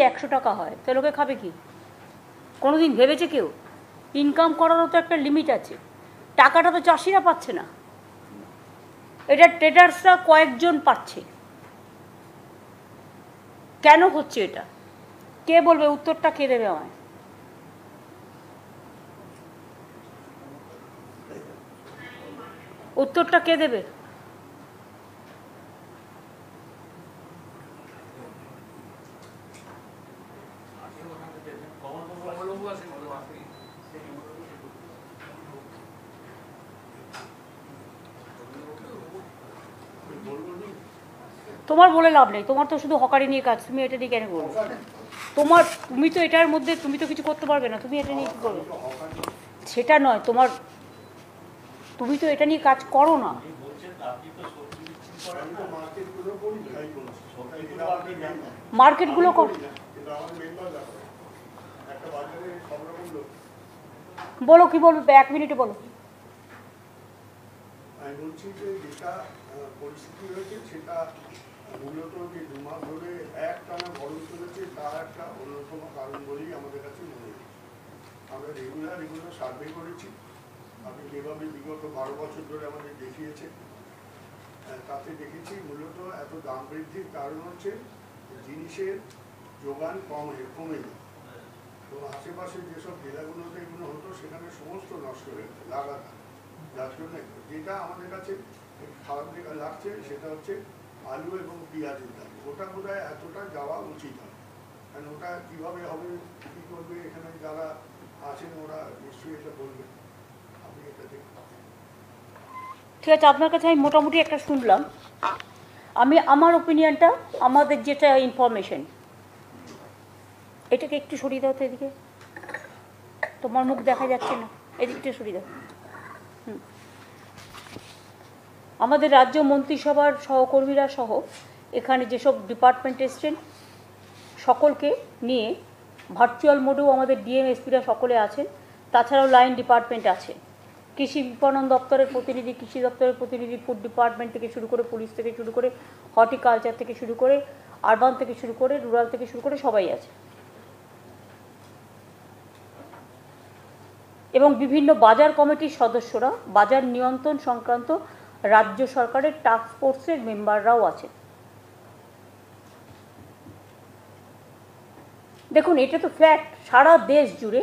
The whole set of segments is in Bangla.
100 টাকা হয়, তো লোকে খাবে কি? কোনোদিন ভেবেছে কেউ? ইনকাম করারও তো একটা লিমিট আছে। টাকাটা তো চাষিরা পাচ্ছে না, এটা ট্রেডার্সরা কয়েকজন পাচ্ছে। কেন হচ্ছে এটা? কে বলবে? উত্তরটা কে দেবে আমায়? উত্তরটা কে দেবে? তোমার বলে লাভ নেই, তোমার তো শুধু হকারি নিয়ে কাজ, তুমি এটা নিয়ে কেন করবে? তুমি তো এটার মধ্যে তুমি তো কিছু করতে পারবে না, তুমি এটা নিয়ে কী করবে? সেটা নয়, তুমি তো এটা নিয়ে কাজ করো না। মার্কেটগুলো বলো, কি বলবে? 1 মিনিটে বলো। আমি বলছি যে যেটা পরিস্থিতি হয়েছে সেটা মূলত যে 2 মাস ধরে একটানা গরম চলেছে তার একটা অন্যতম কারণ বলেই আমাদের কাছে মনে হয়েছে। আমরা রেগুলার সার্ভে করেছি, আপনি যেভাবে বিগত 12 বছর ধরে আমাদের দেখিয়েছে, তাতে দেখেছি মূলত এত দাম বৃদ্ধির কারণ হচ্ছে জিনিসের যোগান কমে যায়। তো আশেপাশে যেসব জেলাগুলোতে এগুলো হতো সেখানে সমস্ত নষ্ট হয়ে গেছে লাগাতার। যার জন্য যেটা আমাদের কাছে খারাপ দিকে লাগছে সেটা হচ্ছে আলু এবং পেঁয়াজের দাম। ওটা বোধহয় এতটা যাওয়া উচিত হয়, কারণ ওটা কীভাবে হবে, কী করবে, এখানে যারা আছেন ওরা নিশ্চয়ই এটা বলবে। আপনি এটা দেখুন। ঠিক আছে, আপনার কাছে আমি মোটামুটি একটা শুনলাম। আমার ওপিনিয়নটা, আমাদের যেটা ইনফরমেশন, এটাকে একটু সরিয়ে দাও তো এদিকে, তোমার মুখ দেখা যাচ্ছে না, এদিকটা সরিয়ে দাও। আমাদের রাজ্য মন্ত্রিসভার সহকর্মীরা সহ এখানে যেসব ডিপার্টমেন্ট এসছেন সকলকে নিয়ে ভার্চুয়াল মোডেও আমাদের ডিএম এসপিরা সকলে আছেন, তাছাড়াও লাইন ডিপার্টমেন্ট আছে, কৃষি বিপণন দপ্তরের প্রতিনিধি, কৃষি দপ্তরের প্রতিনিধি, ফুড ডিপার্টমেন্ট থেকে শুরু করে, পুলিশ থেকে শুরু করে, হর্টিকালচার থেকে শুরু করে, আরবান থেকে শুরু করে, রুরাল থেকে শুরু করে সবাই আছে। এবং বিভিন্ন বাজার কমিটির সদস্যরা, বাজার নিয়ন্ত্রণ সংক্রান্ত রাজ্য সরকারের টাস্ক ফোর্সের মেম্বাররাও আছেন। দেখুন, এটা তো ফ্যাক্ট, সারা দেশ জুড়ে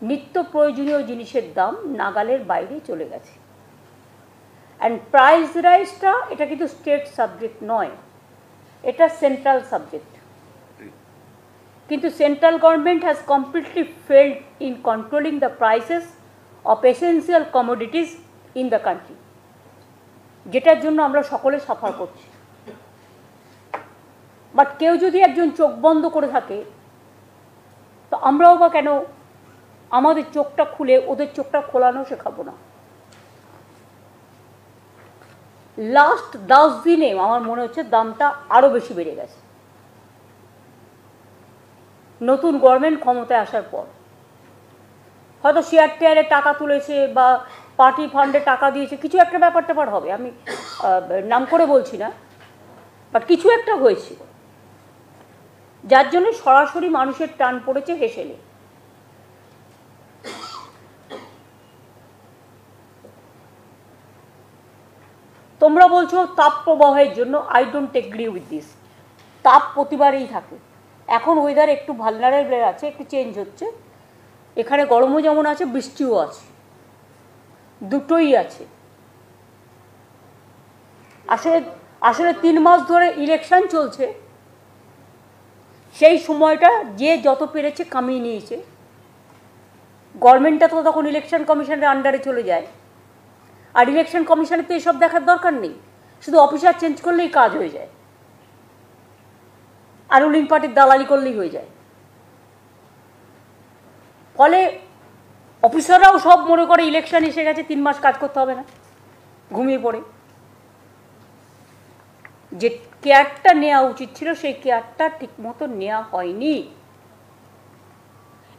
নিত্য প্রয়োজনীয় জিনিসের দাম নাগালের বাইরে চলে গেছে। অ্যান্ড প্রাইস রাইজটা এটা কিন্তু স্টেট সাবজেক্ট নয়, এটা সেন্ট্রাল সাবজেক্ট। কিন্তু central government has completely failed in controlling the prices of essential commodities in the country, যেটার জন্য আমরা সকলে সাফার করছি। বাট কেউ যদি একজন চোখ বন্ধ করে থাকে, তো আমরাও বা কেন আমাদের চোখটা খুলে ওদের চোখটা খোলানো শেখাবো না? লাস্ট 10 দিনে আমার মনে হচ্ছে দামটা আরও বেশি বেড়ে গেছে, নতুন গভর্নমেন্ট ক্ষমতায় আসার পর। হয়তো শেয়ার টেয়ারে টাকা তুলেছে বা পার্টি ফান্ডে টাকা দিয়েছে, কিছু একটা ব্যাপার হবে, আমি নাম করে বলছি না, বাট কিছু একটা হয়েছে যার জন্য সরাসরি মানুষের টান পড়েছে হেসেলে। তোমরা বলছো তাপ প্রবাহের জন্য, I don't agree with this. তাপ প্রতিবারেই থাকে, এখন ওয়েদার একটু ভালনারেবল আছে, একটু চেঞ্জ হচ্ছে, এখানে গরমও যেমন আছে বৃষ্টিও আছে, দুটোই আছে। আসলে 3 মাস ধরে ইলেকশন চলছে, সেই সময়টা যে যত পেরেছে কামিয়ে নিয়েছে। গভর্নমেন্টটা তো তখন ইলেকশন কমিশনের আন্ডারে চলে যায়, আর ইলেকশন কমিশনের তো এসব দেখার দরকার নেই, শুধু অফিসার চেঞ্জ করলেই কাজ হয়ে যায়, আর রুলিং পার্টির দালালি করলেই হয়ে যায়। ফলে অফিসাররাও সব মনে করে ইলেকশন এসে গেছে, 3 মাস কাজ করতে হবে না, ঘুমিয়ে পড়ে। যে কেয়ারটা নেওয়া উচিত ছিল সেই কেয়ারটা ঠিক মতো নেওয়া হয়নি।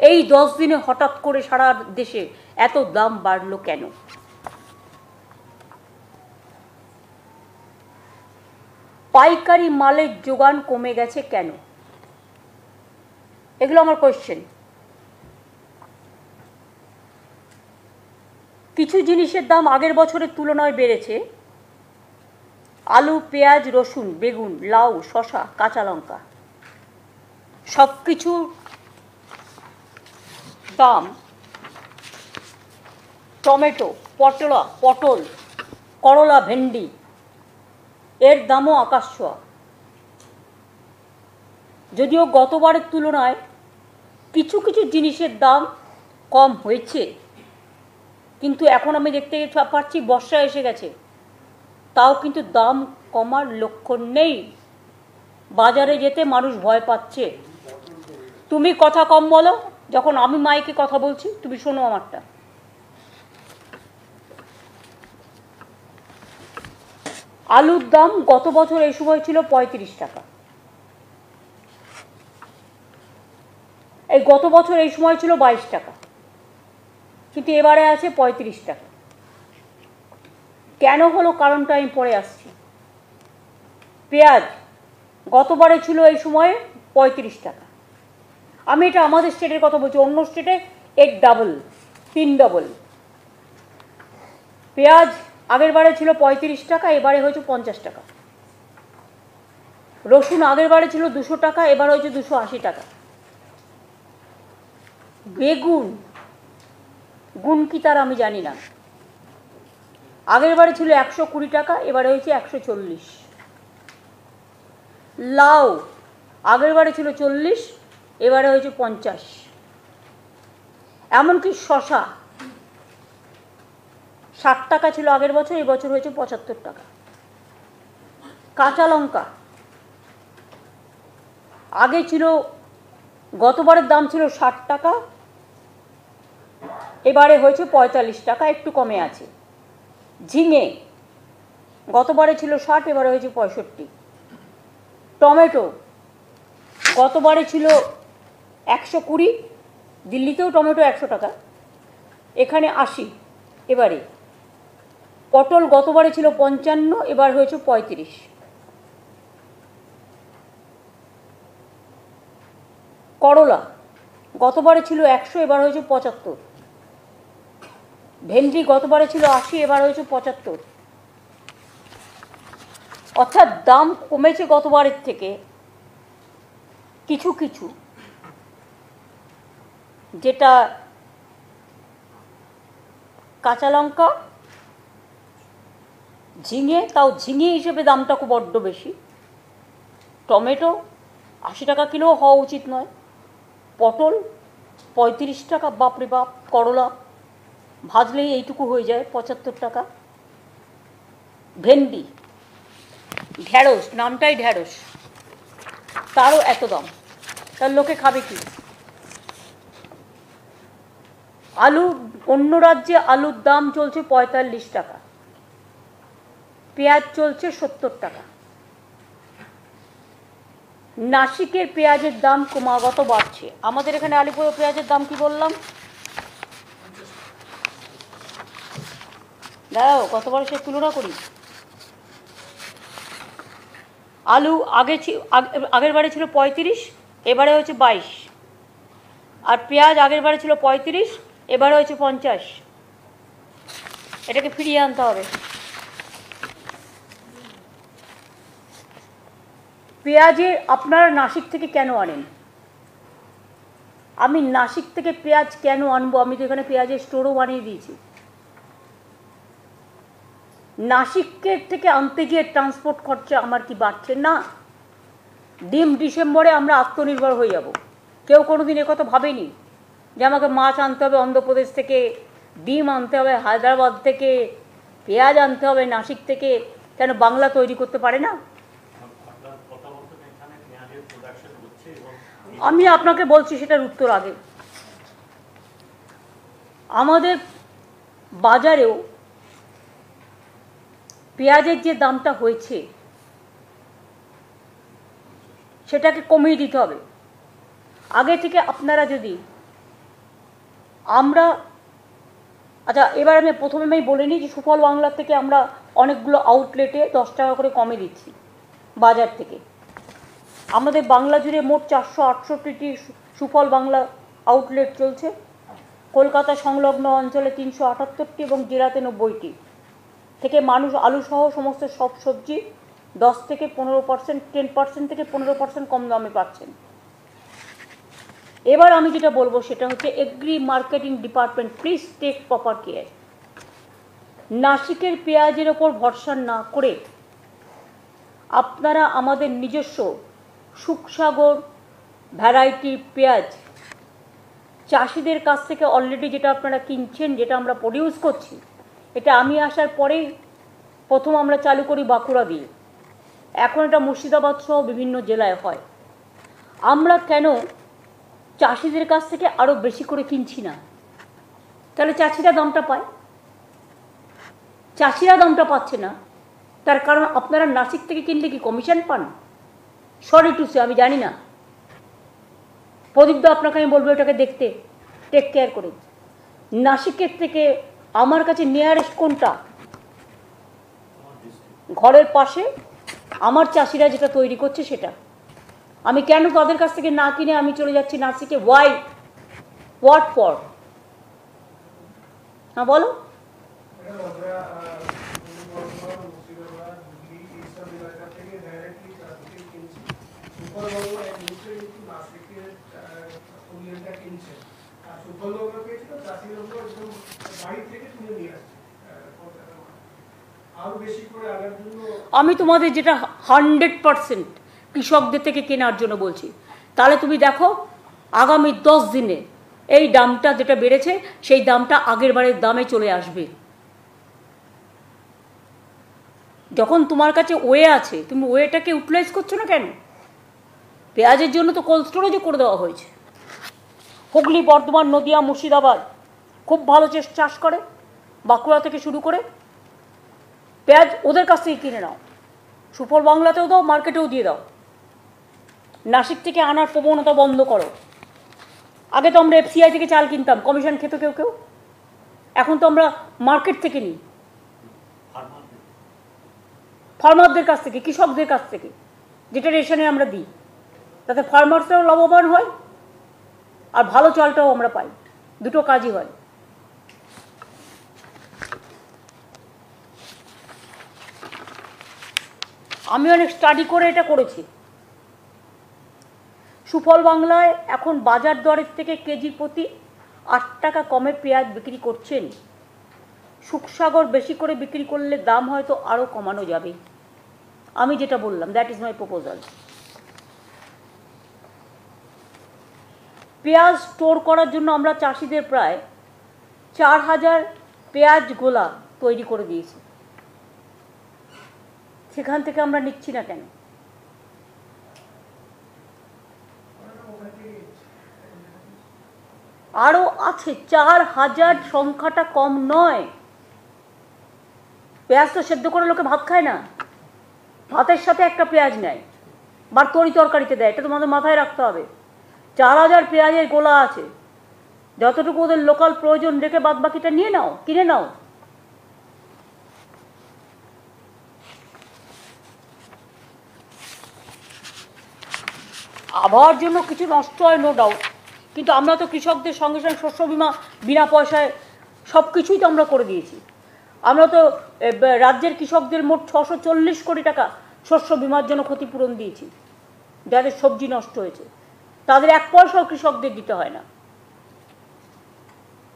এই 10 দিনে হঠাৎ করে সারা দেশে এত দাম বাড়লো কেন? পাইকারি মালের যোগান কমে গেছে কেন? এগুলো আমার কোয়েশ্চেন। কিছু জিনিসের দাম আগের বছরের তুলনায় বেড়েছে। আলু, পেঁয়াজ, রসুন, বেগুন, লাউ, শসা, কাঁচা লঙ্কা, সব কিছুর দাম, টমেটো, পটল, করলা, ভেন্ডি, এর দামও আকাশ ছোঁয়া। যদিও গতবারের তুলনায় কিছু কিছু জিনিসের দাম কম হয়েছে, কিন্তু এখন আমি দেখতে পাচ্ছি বর্ষা এসে গেছে, তাও কিন্তু দাম কমার লক্ষণ নেই। বাজারে যেতে মানুষ ভয় পাচ্ছে। তুমি কথা কম বলো, যখন আমি মাইকে কথা বলছি তুমি শোনো আমারটা। আলুর দাম গত বছর এই সময় ছিল 35 টাকা, এই গত বছর এই সময় ছিল 22 টাকা, কিন্তু এবারে আছে 35 টাকা। কেন হলো কারণটা আমি পরে আসছি। পেঁয়াজ গতবারে ছিল এই সময়ে 35 টাকা। আমি এটা আমাদের স্টেটের কথা বলছি, অন্য স্টেটে এর ডাবল, 3 ডবল। পেঁয়াজ আগের বারে ছিল 35 টাকা, এবারে হয়েছে 50 টাকা। রসুন আগের বারে ছিল 200 টাকা, এবার হয়েছে 280 টাকা। বেগুন গুণ কি তার আমি জানি না, আগের বারে ছিল 120 টাকা, এবারে হয়েছে 140। লাউ আগের বারে ছিল 40, এবারে হয়েছে 50। এমনকি শসা 60 টাকা ছিল আগের বছর, এই বছর হয়েছে 75 টাকা। কাঁচা লঙ্কা আগে ছিল, গতবারের দাম ছিল 60 টাকা, এবারে হয়েছে 45 টাকা, একটু কমে আছে। ঝিঙে গতবারে ছিল 60, এবারে হয়েছে 65। টমেটো গতবারে ছিল 120, দিল্লিতেও টমেটো 100 টাকা, এখানে 80 এবারে। পটল গতবারে ছিল 55, এবার হয়েছে 35। করলা গতবারে ছিল 100, এবার হয়েছে 75। ভেন্ডি গতবারে ছিল 80, এবার হয়েছে 75। অর্থাৎ দাম কমেছে গতবারের থেকে কিছু কিছু, যেটা কাঁচা লঙ্কা, ঝিঙে, তাও ঝিঙে হিসেবে দামটা খুব বড্ড বেশি। টমেটো 80 টাকা কিলো হওয়া উচিত নয়। পটল 35 টাকা, বাপরে বাপ। করলা ভাজলেই এইটুকু হয়ে যায়, 75 টাকা। ভেন্ডি, ঢ্যাঁড়স, নামটাই ঢ্যাঁড়স, তারও এত দাম, তার লোকে খাবে কি? আলু, অন্য রাজ্যে আলুর দাম চলছে 45 টাকা, পেঁয়াজ চলছে 70 টাকা। নাসিকের পেঁয়াজের দাম ক্রমাগত বাড়ছে। আমাদের এখানে আলিপুরে পেঁয়াজের দাম কি বললাম? দাঁড়াও, কতবার সে তুলনা করি। আলু আগের বারে ছিল 35, এবারে হয়েছে 22। আর পেঁয়াজ আগের বারে ছিল 35, এবারে হয়েছে 50। এটাকে ফিরিয়ে আনতে হবে। পেঁয়াজের আপনারা নাসিক থেকে কেন আনেন? আমি নাসিক থেকে পেঁয়াজ কেন আনবো? আমি তো এখানে পেঁয়াজের স্টোরও বানিয়ে দিয়েছি। নাসিকের থেকে আনতে গিয়ে ট্রান্সপোর্ট খরচা আমার কি বাড়ছে না? ডিসেম্বরে আমরা আত্মনির্ভর হয়ে যাব। কেউ কোনোদিন একথা ভাবেনি যে আমাকে মাছ আনতে হবে অন্ধ্রপ্রদেশ থেকে, ডিম আনতে হবে হায়দ্রাবাদ থেকে, পেঁয়াজ আনতে হবে নাসিক থেকে। কেন বাংলা তৈরি করতে পারে না? আমি আপনাকে বলছি সেটার উত্তর আগে। আমাদের বাজারেও পেঁয়াজের যে দামটা হয়েছে সেটাকে কমিয়ে দিতে হবে। আগে থেকে আপনারা যদি আচ্ছা, এবার আমি প্রথমে বলে নিই যে সুফল বাংলা থেকে আমরা অনেকগুলো আউটলেটে 10 টাকা করে কমে দিচ্ছি বাজার থেকে। আমাদের বাংলা জুড়ে মোট 468টি সুফল বাংলা আউটলেট চলছে। কলকাতা সংলগ্ন অঞ্চলে 378টি এবং জেলাতে 90টি থেকে মানুষ আলুসহ সমস্ত সব সবজি 10 থেকে 15%, 10% থেকে 15% কম দামে পাচ্ছেন। এবার আমি যেটা বলবো সেটা হচ্ছে agri marketing department please take proper care. নাসিকের পেঁয়াজের ওপর ভরসা না করে আপনারা আমাদের নিজস্ব সুখসাগর ভ্যারাইটি পেঁয়াজ চাষিদের কাছ থেকে অলরেডি যেটা আপনারা কিনছেন, যেটা আমরা প্রডিউস করছি, এটা আমি আসার পরেই প্রথম আমরা চালু করি বাঁকুড়া দিয়ে, এখন এটা মুর্শিদাবাদ সহ বিভিন্ন জেলায় হয়। আমরা কেন চাষিদের কাছ থেকে আরও বেশি করে কিনছি না? তাহলে চাষিরা দামটা পায়। চাষিরা দামটা পাচ্ছে না, তার কারণ আপনারা নাসিক থেকে কিনলে কি কমিশন পান? সরি টু সে, আমি জানি না। প্রদীপদা আপনাকে আমি বলবো এটাকে দেখতে, টেক কেয়ার করে। নাসিকের থেকে আমার কাছে নিয়ারেস্ট কোনটা? ঘরের পাশে আমার চাষিরা যেটা তৈরি করছে সেটা। আমি কেন তাদের কাছ থেকে না কিনে আমি চলে যাচ্ছি নাসিকে? ওয়াই? What for? হ্যাঁ বলো। আমি তোমাদের যেটা 100% কৃষকদের থেকে কেনার জন্য বলছি, তাহলে তুমি দেখো আগামী 10 দিনে এই দামটা যেটা বেড়েছে সেই দামটা আগের বারের দামে চলে আসবে। যখন তোমার কাছে ওয়ে আছে, তুমি ওয়েটাকে ইউটিলাইজ করছো না কেন? পেঁয়াজের জন্য তো কোল্ড স্টোরেজও করে দেওয়া হয়েছে। হুগলি, বর্ধমান, নদিয়া, মুর্শিদাবাদ খুব ভালো চাষ করে, বাঁকুড়া থেকে শুরু করে। পেঁয়াজ ওদের কাছ থেকে কিনে নাও, সুফল বাংলাতেও দাও, মার্কেটেও দিয়ে দাও। নাসিক থেকে আনার প্রবণতা বন্ধ করো। আগে তো আমরা এফসিআই থেকে চাল কিনতাম, কমিশন খেত কেউ কেউ, এখন তো আমরা মার্কেট থেকে নিই, ফার্মারদের কাছ থেকে, কৃষকদের কাছ থেকে, যেটা রেশনে আমরা দিই, তাতে ফার্মার্সরাও লাভবান হয় আর ভালো চালটাও আমরা পাই, দুটো কাজই হয়। আমি অনেক স্টাডি করে এটা করেছি। সুফল বাংলায় এখন বাজার দরের থেকে কেজি প্রতি 8 টাকা কমে পেঁয়াজ বিক্রি করছেন। সুখসাগর বেশি করে বিক্রি করলে দাম হয়তো আরও কমানো যাবে। আমি যেটা বললাম, দ্যাট ইজ মাই প্রপোজাল। পেঁয়াজ স্টোর করার জন্য আমরা চাষিদের প্রায় 4000 পেঁয়াজ গোলা তৈরি করে দিয়েছি। সেখান থেকে আমরা নিচ্ছি না কেন? আরো আছে 4000, সংখ্যাটা কম নয়। পেঁয়াজ তো সেদ্ধ করে লোকে ভাত খায় না, ভাতের সাথে একটা পেঁয়াজ নেয় বা তরি তরকারিতে দেয়, এটা তোমাদের মাথায় রাখতে হবে। 4000 পেঁয়াজের গোলা আছে, যতটুকু ওদের লোকাল প্রয়োজন রেখে বাদ বাকিটা নিয়ে নাও, কিনে নাও। আবহাওয়ার জন্য কিছু নষ্ট হয়, নো ডাউট, কিন্তু আমরা তো কৃষকদের সঙ্গে সঙ্গে শস্য বিমা বিনা পয়সায় সব কিছুই তো আমরা করে দিয়েছি। আমরা তো রাজ্যের কৃষকদের মোট 640 কোটি টাকা শস্য বিমার জন্য ক্ষতিপূরণ দিয়েছি। যাদের সবজি নষ্ট হয়েছে তাদের 1 পয়সাও কৃষকদের দিতে হয় না।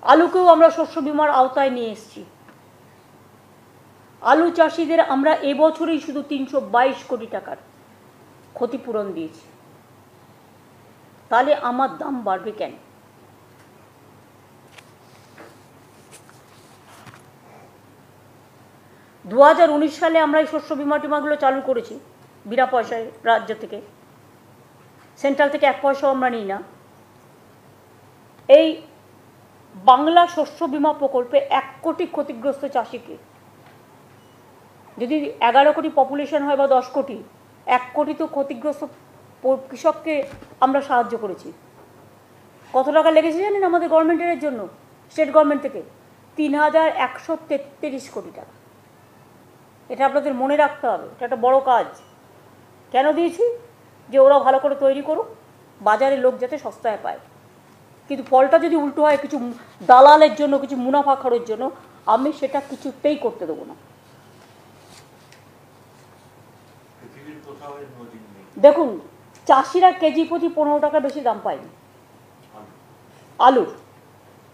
আলুকেও আমরা শস্য বিমার আওতায় নিয়ে এসেছি। আলু চাষিদের আমরা এবছরেই শুধু 322 কোটি টাকার ক্ষতিপূরণ দিয়েছি। তাহলে আমার দাম বাড়বে কেন? দু 2019 সালে আমরা এই শস্য বিমা টিমাগুলো চালু করেছি বিনা পয়সায় রাজ্য থেকে, সেন্ট্রাল থেকে 1 পয়সাও আমরা নিই না। এই বাংলা শস্য বিমা প্রকল্পে 1 কোটি ক্ষতিগ্রস্ত চাষিকে, যদি 11 কোটি পপুলেশন হয় বা 10 কোটি, 1 কোটি তো ক্ষতিগ্রস্ত কৃষককে আমরা সাহায্য করেছি। কত টাকা লেগেছে জানেন আমাদের গভর্নমেন্টের জন্য? স্টেট গভর্নমেন্ট থেকে 3133 কোটি টাকা। এটা আপনাদের মনে রাখতে হবে, এটা একটা বড় কাজ। কেন দিয়েছি? যে ওরা ভালো করে তৈরি করুক, বাজারে লোক যাতে সস্তায় পায়। কিন্তু ফলটা যদি উল্টো হয় কিছু দালালের জন্য, কিছু মুনাফা খরচের জন্য, আমি সেটা কিছুতেই করতে দেবো না। দেখুন, চাষিরা কেজি প্রতি 15 টাকা বেশি দাম পায়নি আলুর,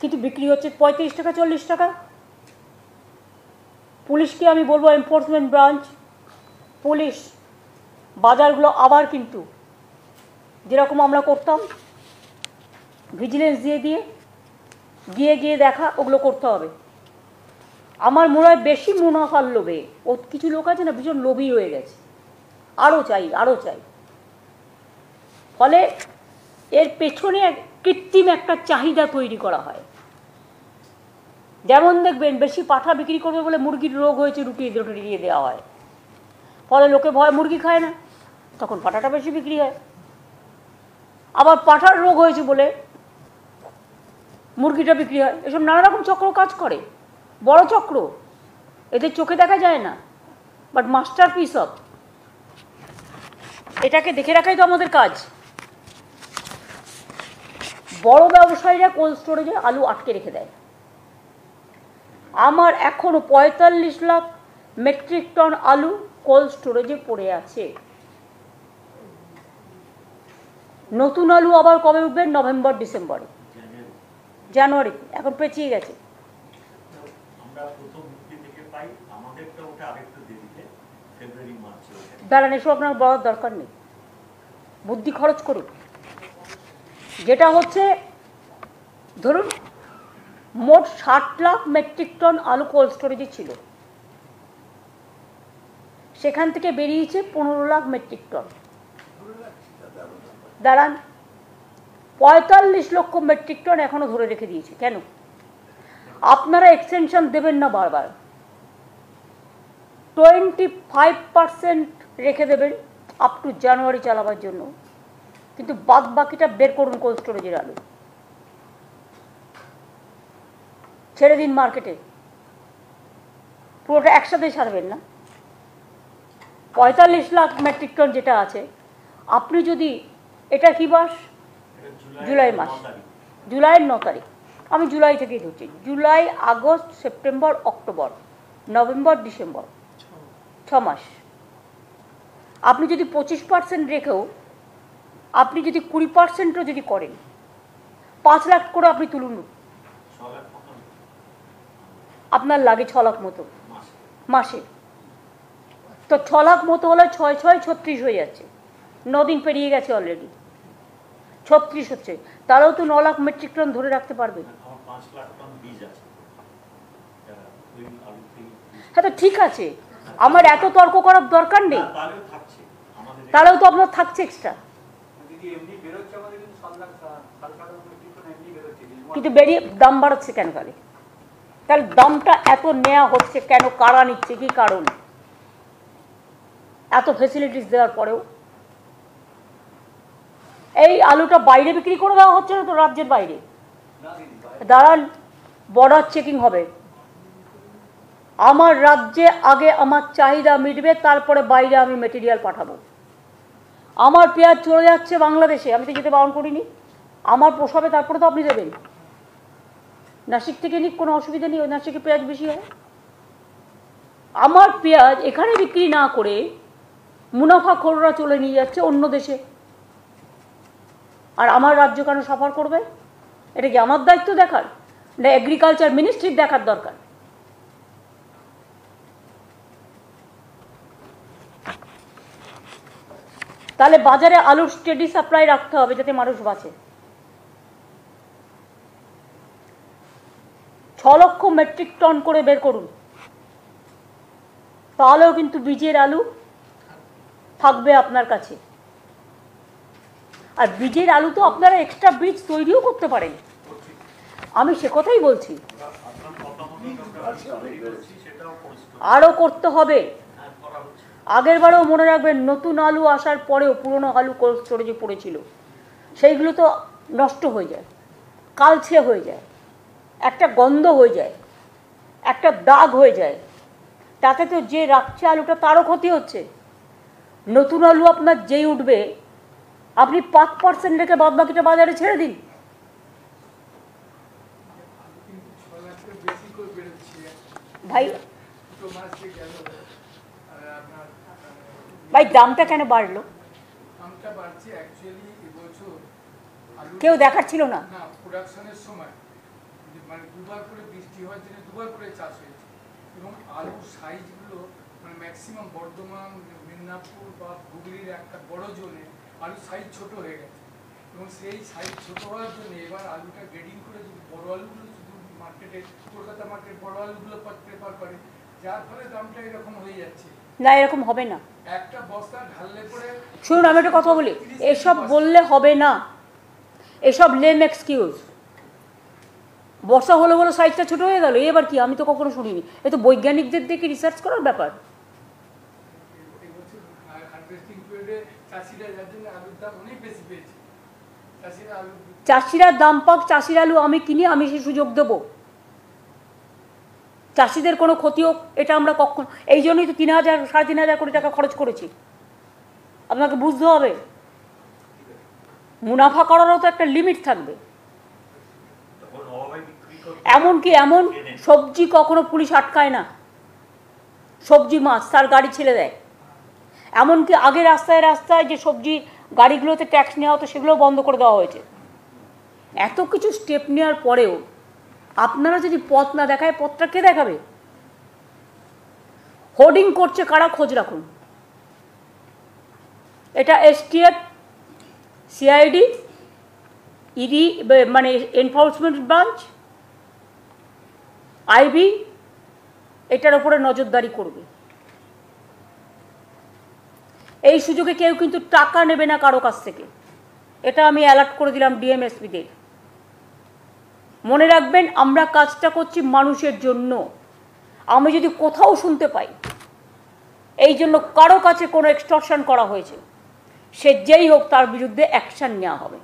কিন্তু বিক্রি হচ্ছে 35 টাকা 40 টাকা। পুলিশকে আমি বলবো, এনফোর্সমেন্ট ব্রাঞ্চ, পুলিশ বাজারগুলো আবার কিন্তু যেরকম আমরা করতাম ভিজিলেন্স দিয়ে গিয়ে গিয়ে দেখা, ওগুলো করতে হবে। আমার মনে হয় বেশি মুনাফার লোভে ও কিছু লোক আছে না, ভীষণ লোভী হয়ে গেছে, আরও চাই আরও চাই। ফলে এর পেছনে কৃত্রিম একটা চাহিদা তৈরি করা হয়। যেমন দেখবেন, বেশি পাঠা বিক্রি করবে বলে মুরগির রোগ হয়েছে, রুটি দিয়ে দেওয়া হয়, ফলে লোকে ভয় মুরগি খায় না, তখন পাঠাটা বেশি বিক্রি হয়। আবার পাঠার রোগ হয়েছে বলে মুরগিটা বিক্রি হয়। এসব নানা রকম চক্র কাজ করে, বড় চক্র, এদের চোখে দেখা যায় না, বাট মাস্টার পিস অফ। এটাকে দেখে রাখাই তো আমাদের কাজ। বড় ব্যবসায়ীরা কোল্ড স্টোরেজে আলু আটকে রেখে দেয়। আমার এখনো 45 লাখ মেট্রিক টন আলু কোল্ড স্টোরেজে পড়ে আছে। নতুন আলু আবার কবে উঠবে? নভেম্বর ডিসেম্বরে, জানুয়ারি, এখন পেঁচিয়ে গেছে। দাঁড়ান, এসব আপনার বলার দরকার নেই, বুদ্ধি খরচ করুন। যেটা হচ্ছে, ধরুন মোট 60 লাখ মেট্রিক টন আলু কোল্ড স্টোরেজে ছিল, সেখান থেকে বেরিয়েছে 15 লাখ মেট্রিক টন। দাঁড়ান, 45 লক্ষ মেট্রিক টন এখনো ধরে রেখে দিয়েছে। কেন? আপনারা এক্সটেনশন দেবেন না বারবার, 25% রেখে দেবেন আপ টু জানুয়ারি চালাবার জন্য, কিন্তু বাদ বাকিটা বের করুন কোল্ড স্টোরেজের আলু, ছেড়ে দিন মার্কেটে, পুরোটা একসাথে ছাড়বেন না। 45 লাখ মেট্রিক টন যেটা আছে, আপনি যদি, এটা কি মাস? জুলাই মাস, জুলাইয়ের 9 তারিখ, আমি জুলাই থেকেই ধরছি, July August September October November December, 6 মাস। আপনি যদি 25% রেখেও আপনি যদি 20%ও যদি করেন, 5 লাখ করে আপনি তুলুন, আপনার লাগে 6 লাখ মতো মাসে। তো 6 লাখ মতো হলে 6 6 36 হয়ে যাচ্ছে, 9 দিন পেরিয়ে গেছে অলরেডি, 36 হচ্ছে, তারাও তো 9 লাখ মেট্রিক টন ধরে রাখতে পারবে। হ্যাঁ, তো ঠিক আছে, আমার এত তর্ক করার দরকার নেই, তাহলেও তো আপনার থাকছে এক্সট্রা। কিন্তু বেরিয়ে দাম বাড়াচ্ছে কেন? তাহলে দামটা এত নেওয়া হচ্ছে কেন? কারা নিচ্ছে? কি কারণ? এত ফেসিলিটিস দেওয়ার পরেও এই আলুটা বাইরে বিক্রি করে দেওয়া হচ্ছে না তো, রাজ্যের বাইরে। দাঁড়ান, বর্ডার চেকিং হবে, আমার রাজ্যে আগে আমার চাহিদা মিটবে, তারপরে বাইরে আমি মেটেরিয়াল পাঠাবো। আমার পেঁয়াজ চলে যাচ্ছে বাংলাদেশে, আমি তো যেতে বারণ করিনি, আমার পোষাবে তারপরে তো আপনি দেবেন। নাসিক থেকে নিক, কোনো অসুবিধা নেই, ওই নাসিকে পেঁয়াজ বেশি হয়। আমার পেঁয়াজ এখানে বিক্রি না করে মুনাফাখোররা চলে নিয়ে যাচ্ছে অন্য দেশে, আর আমার রাজ্য কেন সাফার করবে? এটা কি আমার দায়িত্ব দেখার, না এগ্রিকালচার মিনিস্ট্রির দেখার দরকার? তাহলে বাজারে আলুর স্টেডি সাপ্লাই রাখতে হবে যাতে মানুষ বাঁচে। 6 লক্ষ মেট্রিক টন করে বের করুন, তাহলেও কিন্তু বীজের আলু থাকবে আপনার কাছে। আর বীজের আলু তো আপনারা এক্সট্রা বীজ তৈরিও করতে পারেন, আমি সে কথাই বলছি, আরও করতে হবে। আগের বারেও মনে রাখবেন, নতুন আলু আসার পরেও পুরনো আলু কোল্ড স্টোরেজে পড়েছিল, সেইগুলো তো নষ্ট হয়ে যায়, কালছে হয়ে যায়, একটা গন্ধ হয়ে যায়, একটা দাগ হয়ে যায়, তাতে তো যে রাখছে আলুটা তারও ক্ষতি হচ্ছে। নতুন আলু আপনার যেই উঠবে আপনি 5% রেখে বাদ বাকিটা বাজারে ছেড়ে দিন। ভাই ভাই দামটা কেন বাড়লো? কেউ দেখার ছিল না। প্রোডাকশনের সময় মানে দুবার করে বৃষ্টি হওয়ার জন্য দুবার করে চাষ হয়েছে এবং আলুর সাইজগুলো মানে ম্যাক্সিমাম বর্ধমান, মেদিনীপুর বা হুগলির একটা বড় জোনে আলুর সাইজ ছোট হয়ে গেছে এবং সেই সাইজ ছোট হওয়ার জন্য এবার আলুটা গ্রেডিং করে যদি বড় আলুগুলো শুধু মার্কেটে কলকাতা মার্কেট বড় আলুগুলো প্রেফার করে, যার ফলে দামটা এরকম হয়ে যাচ্ছে। না, এরকম হবে না। একটা বস্তা ঢাললে পরে শুনুন, আমি একটা কথা বলি, এসব বললে হবে না, এসব লেম এক্সকিউজ। বর্ষা হলো বলে সাইজটা ছোট হয়ে গেল, এবার কি? আমি তো কখনো শুনিনি। এ তো বৈজ্ঞানিকদের দেখে রিসার্চ করার ব্যাপার। চাষিরা দাম পাক, চাষির আলু আমি কিনি, আমি সে সুযোগ দেবো। চাষিদের কোনো ক্ষতি হোক, এটা আমরা কখন, এই জন্যই তো 3,000 3,500 কোটি টাকা খরচ করেছি। আপনাকে বুঝতে হবে, মুনাফা করারও তো একটা লিমিট থাকবে। এমনকি এমন সবজি কখনো পুলিশ আটকায় না, সবজি মাছ তার গাড়ি ছেড়ে দেয়। এমনকি আগে রাস্তায় রাস্তায় যে সবজি গাড়িগুলোতে ট্যাক্স নেওয়া হতো সেগুলো বন্ধ করে দেওয়া হয়েছে। এত কিছু স্টেপ নেওয়ার পরেও আপনারা যদি পথ না দেখায়, পথটা কে দেখাবে? হোর্ডিং করছে কারা, খোঁজ রাখুন। এটা এসটিএফ, সিআইডি, ইডি মানে এনফোর্সমেন্ট ব্রাঞ্চ, আইবি এটার উপরে নজরদারি করবে। এই সুযোগে কেউ কিন্তু টাকা নেবে না কারো কাছ থেকে, এটা আমি অ্যালার্ট করে দিলাম ডিএমএসপিদের। মনে রাখবেন, আমরা কাজটা করছি মানুষের জন্য। আমি যদি কোথাও শুনতে পাই এই জন্য কারো কাছে কোনো এক্সটর্শন করা হয়েছে, সে যেই হোক তার বিরুদ্ধে অ্যাকশন নেওয়া হবে।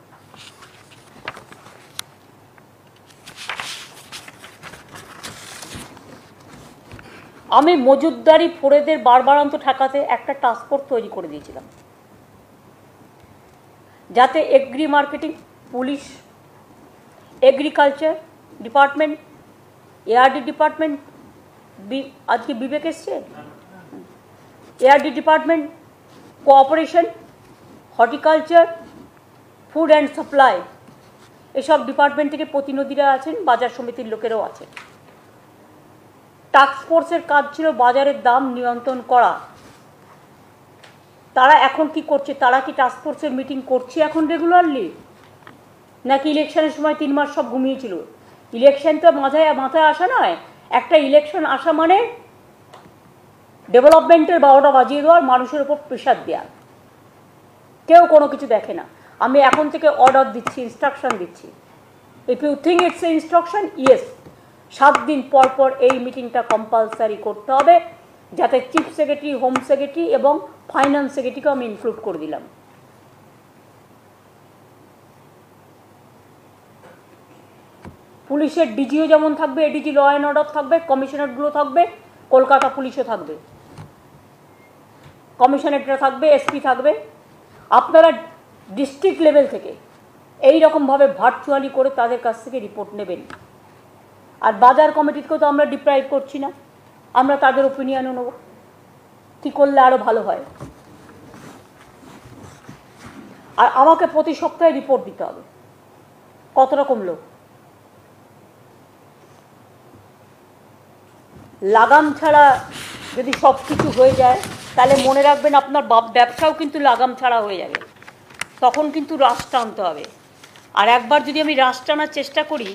আমি মজুতদারি ফোরেদের বারবারান্ত ঠেকাতে একটা টাস্কফোর্স তৈরি করে দিয়েছিলাম, যাতে agri marketing, police, agriculture department, ARD department, আজকে বিবেক এসছে, ARD department, cooperation, horticulture, food and supply, এসব ডিপার্টমেন্ট থেকে প্রতিনিধিরা আছেন, বাজার সমিতির লোকেরাও আছেন। টাস্কফোর্সের কাজ ছিল বাজারের দাম নিয়ন্ত্রণ করা। তারা এখন কি করছে? তারা কি টাস্কফোর্সের মিটিং করছে এখন রেগুলারলি, নাকি ইলেকশনের সময় 3 মাস সব ঘুমিয়েছিল? ইলেকশন তো মাথায় আসা নয়। একটা ইলেকশন আসা মানে ডেভেলপমেন্টের 12টা বাজিয়ে দেওয়ার, মানুষের উপর প্রেশার দেওয়া। কেউ কোনো কিছু দেখে না। আমি এখন থেকে অর্ডার দিচ্ছি, ইনস্ট্রাকশন দিচ্ছি। If you think it's a instruction, yes, 7 দিন পর পর এই মিটিংটা কম্পালসারি করতে হবে, যাতে চিফ সেক্রেটারি, হোম সেক্রেটারি এবং ফাইন্যান্স সেক্রেটারিকেও আমি ইনক্লুড করে দিলাম। পুলিশের ডিজিও যেমন থাকবে, এডিজি ল অ্যান্ড অর্ডার থাকবে, কমিশনারগুলো থাকবে, কলকাতা পুলিশও থাকবে, কমিশনাররা থাকবে, এসপি থাকবে। আপনারা ডিস্ট্রিক্ট লেভেল থেকে এই রকমভাবে ভার্চুয়ালি করে তাদের কাছ থেকে রিপোর্ট নেবেন। আর বাজার কমিটিকেও তো আমরা ডিপ্রাইভ করছি না, আমরা তাদের ওপিনিয়নও নেব কী করলে আরও ভালো হয়। আর আমাকে প্রতি সপ্তাহে রিপোর্ট দিতে হবে কত রকম লোক। লাগাম ছাড়া যদি সব কিছু হয়ে যায়, তাহলে মনে রাখবেন আপনার ব্যবসাও কিন্তু লাগাম ছাড়া হয়ে যাবে। তখন কিন্তু রাশ টানতে হবে। আর একবার যদি আমি রাশ টানার চেষ্টা করি,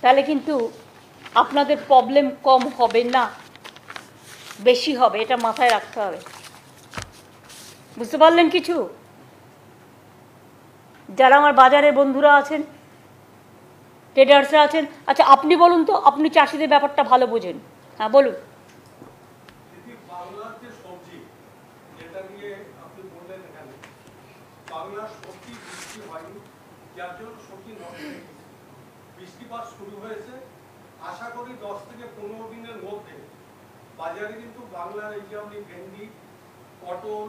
তাহলে কিন্তু আপনাদের প্রবলেম কম হবে না, বেশি হবে। এটা মাথায় রাখতে হবে। বুঝতে পারলেন কিছু? যারা আমার বাজারের বন্ধুরা আছেন, ট্রেডার্সরা আছেন, আচ্ছা আপনি বলুন তো, আপনি চাষিদের ব্যাপারটা ভালো বোঝেন। হ্যাঁ বলুন। বাংলার যে সবজি, যেটা নিয়ে আপনি বললেন এখানে, বাংলার সবজি বৃষ্টি হয়নি, যার জন্য সবজি নষ্ট হয়ে গেছে। বৃষ্টিপাত শুরু হয়েছে, আশা করি 10 থেকে 15 দিনের মধ্যে বাজারে কিন্তু বাংলার এই যে আপনি ভেন্ডি, কটন,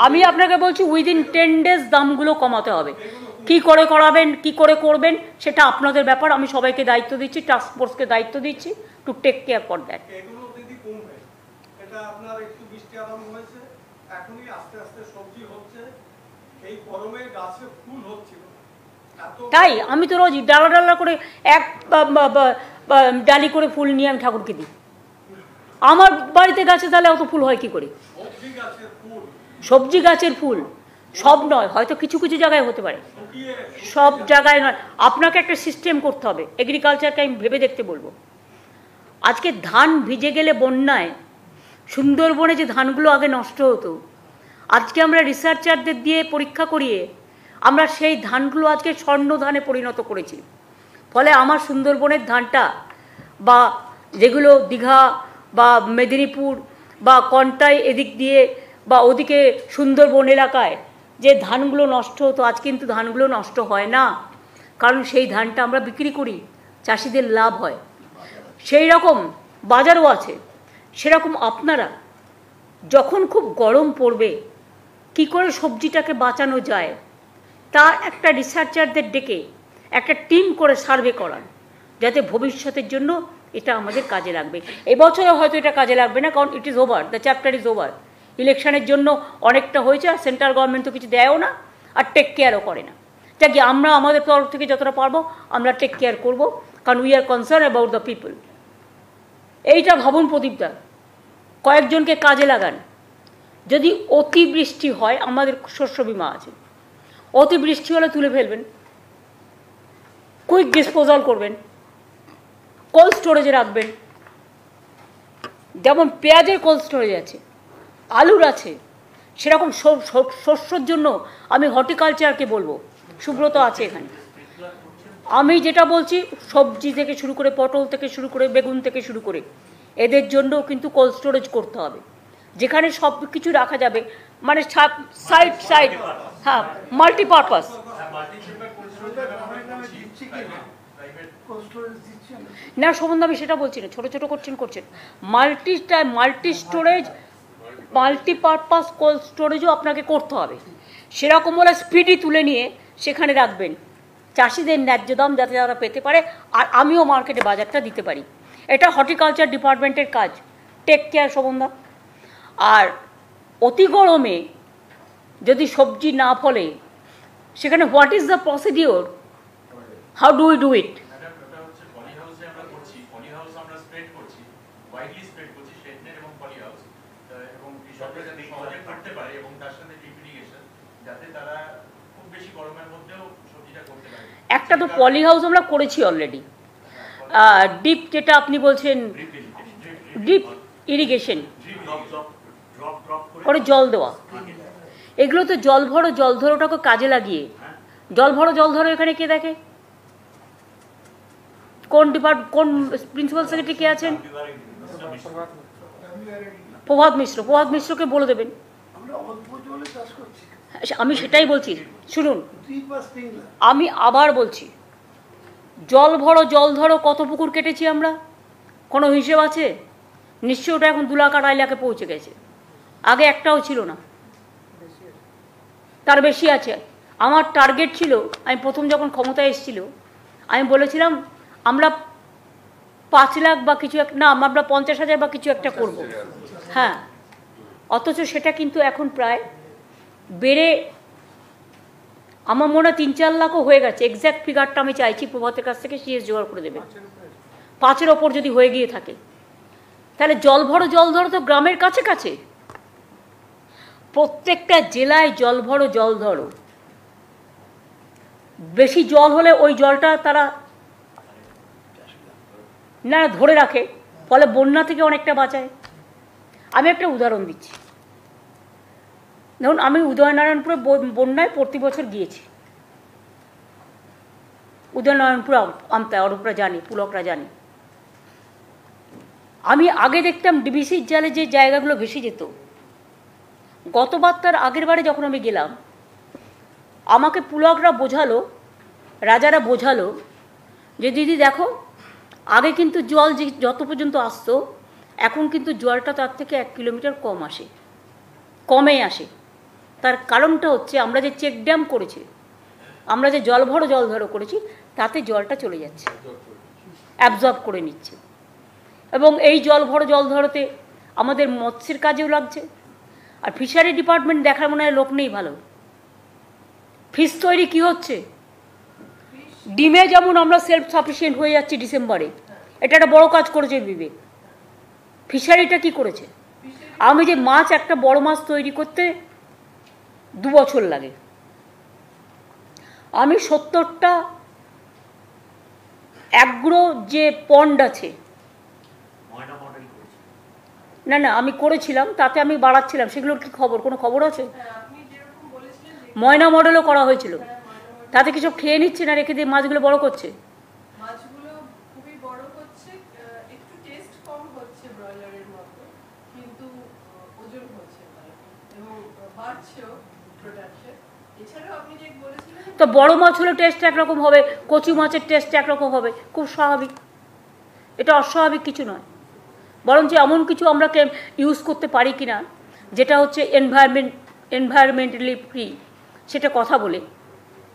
আমি আপনাকে বলছি উইদিন 10 days দামগুলো কমাতে হবে। কি করে করাবেন, কি করে করবেন, সেটা আপনাদের ব্যাপার। আমি সবাইকে দায়িত্ব দিচ্ছি, টাস্ক ফোর্সকে দায়িত্ব দিচ্ছি to take care for that. এগুলো দিদি কমবে। এটা আপনার একটু বৃষ্টি আরম্ভ হয়েছে, এখনই আস্তে আস্তে সবজি হচ্ছে, এই গরমে গাছে ফুল হচ্ছিল এত। তাই আমি তো রোজ ডালা ডালা করে এক ডালি করে ফুল নিয়ে আমি ঠাকুরকে দিই। আমার বাড়িতে গাছে তাহলে অত ফুল হয় কি করে? সবজি গাছের ফুল, সবজি গাছের ফুল সব নয়, হয়তো কিছু কিছু জায়গায় হতে পারে, শুকিয়ে সব জায়গায় নয়। আপনাকে একটা সিস্টেম করতে হবে, এগ্রিকালচারকে আমি ভেবে দেখতে বলবো। আজকে ধান ভিজে গেলে বন্যায় সুন্দরবনে যে ধানগুলো আগে নষ্ট হতো, আজকে আমরা রিসার্চারদের দিয়ে পরীক্ষা করিয়ে আমরা সেই ধানগুলো আজকে স্বর্ণ ধানে পরিণত করেছি। ফলে আমার সুন্দরবনের ধানটা বা যেগুলো দীঘা বা মেদিনীপুর বা কন্টাই এদিক দিয়ে বা ওদিকে সুন্দরবন এলাকায় যে ধানগুলো নষ্ট হতো, আজ কিন্তু ধানগুলো নষ্ট হয় না, কারণ সেই ধানটা আমরা বিক্রি করি, চাষিদের লাভ হয়। সেই রকম বাজারও আছে। সেরকম আপনারা যখন খুব গরম পড়বে কি করে সবজিটাকে বাঁচানো যায়, তার একটা রিসার্চারদের ডেকে একটা টিম করে সার্ভে করান, যাতে ভবিষ্যতের জন্য এটা আমাদের কাজে লাগবে। এবছরে হয়তো এটা কাজে লাগবে না, কারণ it is over, the chapter is over. ইলেকশনের জন্য অনেকটা হয়েছে, আর সেন্ট্রাল গভর্নমেন্ট তো কিছু দেয়ও না আর টেক কেয়ারও করে না। যাকে আমরা আমাদের তরফ থেকে যতটা পারবো আমরা টেক কেয়ার করবো, কারণ we are concern about the people. এইটা ভাবুন প্রদীপদা, কয়েকজনকে কাজে লাগান। যদি অতিবৃষ্টি হয়, আমাদের শস্য বিমা আছে, অতিবৃষ্টি হলে তুলে ফেলবেন, কুইক ডিসপোজাল করবেন, কোল্ড স্টোরেজে রাখবেন। যেমন পেঁয়াজের কোল্ড স্টোরেজ আছে, আলুর আছে, সেরকম শস্যর জন্য আমি হর্টিকালচারকে বলবো, সুব্রত আছে এখানে। আমি যেটা বলছি, সবজি থেকে শুরু করে, পটল থেকে শুরু করে, বেগুন থেকে শুরু করে, এদের জন্য কিন্তু কোল্ড স্টোরেজ করতে হবে, যেখানে সব কিছু রাখা যাবে, মানে সাইড সাইড, হ্যাঁ, মাল্টিপারপাস। না সম্বন্ধে আমি সেটা বলছি না, ছোটো ছোটো করছেন মাল্টি স্টোরেজ, মাল্টিপারপাস কোল্ড স্টোরেজও আপনাকে করতে হবে। সেরকম হলে স্পিডি তুলে নিয়ে সেখানে রাখবেন, চাষিদের ন্যায্য দাম যাতে তারা পেতে পারে, আর আমিও মার্কেটে বাজারটা দিতে পারি। এটা হর্টিকালচার ডিপার্টমেন্টের কাজ, টেক কেয়ার সম্বন্ধ। আর অতি গরমে যদি সবজি না ফলে, সেখানে what is the procedure, how do we do it? একটা তো পলি হাউস আমরা করেছি অলরেডি, ডিপ যেটা আপনি বলছেন, ডিপ ইরিগেশন করে জল দেওয়া, এগুলো তো জল ধরোটাকে কাজে লাগিয়ে, জল ভরো এখানে কে দেখে? কোন প্রিন্সিপাল সেক্রেটারি কে আছেন? প্রভাত মিশ্রকে বলে দেবেন। আমি সেটাই বলছি, শুনুন, আমি আবার বলছি, জল ধরো কত পুকুর কেটেছি আমরা, কোনো হিসেব আছে? নিশ্চয়ই ওটা এখন 2 লাখ 2.5 লাখে পৌঁছে গেছে, আগে একটাও ছিল না, তার বেশি আছে। আমার টার্গেট ছিল, আমি প্রথম যখন ক্ষমতায় এসেছিল আমি বলেছিলাম আমরা 5 লাখ বা কিছু না, আমরা 50,000 বা কিছু একটা করব, হ্যাঁ। অথচ সেটা কিন্তু এখন প্রায় বেড়ে আমার মনে হয় 3-4 লাখও হয়ে গেছে। এক্স্যাক্ট ফিগারটা আমি চাইছি প্রভাতের কাছ থেকে, সিএস জোগাড় করে দেবে। 5-এর ওপর যদি হয়ে গিয়ে থাকে, তাহলে জল ধরো তো গ্রামের কাছে কাছে, প্রত্যেকটা জেলায় জল ধরো। বেশি জল হলে ওই জলটা তারা না ধরে রাখে, ফলে বন্যা থেকে অনেকটা বাঁচায়। আমি একটা উদাহরণ দিচ্ছি, দেখুন, আমি উদয়নারায়ণপুরে বন্যায় প্রতি বছর গিয়েছি। উদয়নারায়ণপুর আমতা অরূপরা জানি, পুলকরা জানি। আমি আগে দেখতাম ডিবিসির জালে যে জায়গাগুলো ভেসে যেত, গতবার তার আগের বারে যখন আমি গেলাম, আমাকে পুলকরা বোঝালো, রাজারা বোঝালো যে দিদি দেখো, আগে কিন্তু জল যত পর্যন্ত আসতো, এখন কিন্তু জলটা তার থেকে 1 কিলোমিটার কম আসে, কমে আসে। তার কারণটা হচ্ছে আমরা যে চেক ড্যাম করেছি, আমরা যে জল ধরো করেছি, তাতে জলটা চলে যাচ্ছে, অ্যাবজর্ব করে নিচ্ছে। এবং এই জল ধরোতে আমাদের মৎস্যের কাজেও লাগছে। আর ফিশারি ডিপার্টমেন্ট দেখার মনে হয় লোক নেই ভালো। ফিশ তৈরি কি হচ্ছে, ডিমে যেমন আমরা সেলফ সাফিসিয়েন্ট হয়ে যাচ্ছি ডিসেম্বরে, এটা একটা বড় কাজ করেছে বিবেক। ফিশারিটা কি করেছে? আমি যে মাছ, একটা বড় মাছ তৈরি করতে 2 বছর লাগে, আমি 70টা অ্যাগ্রো যে পন্ড আছে, না আমি করেছিলাম, তাতে আমি বাড়াচ্ছিলাম, সেগুলোর কি খবর, কোনো খবর আছে? ময়না মডেলও করা হয়েছিল, তাতে কি সব খেয়ে নিচ্ছে না রেখে দিয়ে মাছগুলো বড় করছে? মাছগুলো খুবই বড় হচ্ছে, একটু টেস্ট কম হচ্ছে ব্রয়লারের মতো, কিন্তু ওজন হচ্ছে ভালো এবং বাড়ছেও প্রোডাকশন। এছাড়াও আপনি যে বলেছিলেন, তো বড় মাছ হলে টেস্ট একরকম হবে, কচি মাছের টেস্ট একরকম হবে, খুব স্বাভাবিক। এটা অস্বাভাবিক কিছু নয়, বরঞ্চ এমন কিছু আমরা ইউজ করতে পারি কিনা যেটা হচ্ছে এনভায়রনমেন্টালি ফ্রি, সেটা কথা বলে